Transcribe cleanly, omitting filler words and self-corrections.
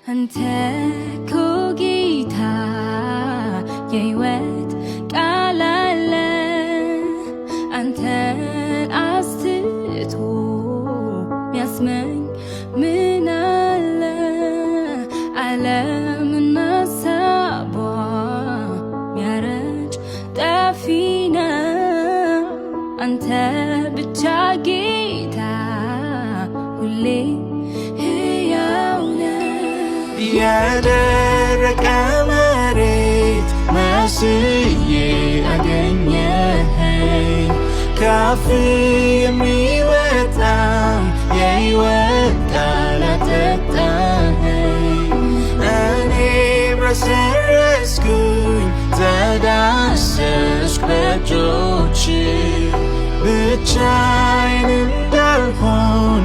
አንተ እኮ ጌታ የሕይወት ቃል አለ አንተን አስትቶ ሚያስመኝ ምን አለ ዓለምና ሀሳቧ ሚያረጅ ጠፊ ነው አንተ ብቻ ጌታ ሁሌ ሕያው ነህ የደረቀ መሬት መስዬ አገኘኸኝ ካፍ የሚወጣ የሕይወት ቃል አጠጣኸኝ እኔም ረሰረስኩኝ ተዳሰስኩ በእጆችህ ብቻዬን እንዳልሆን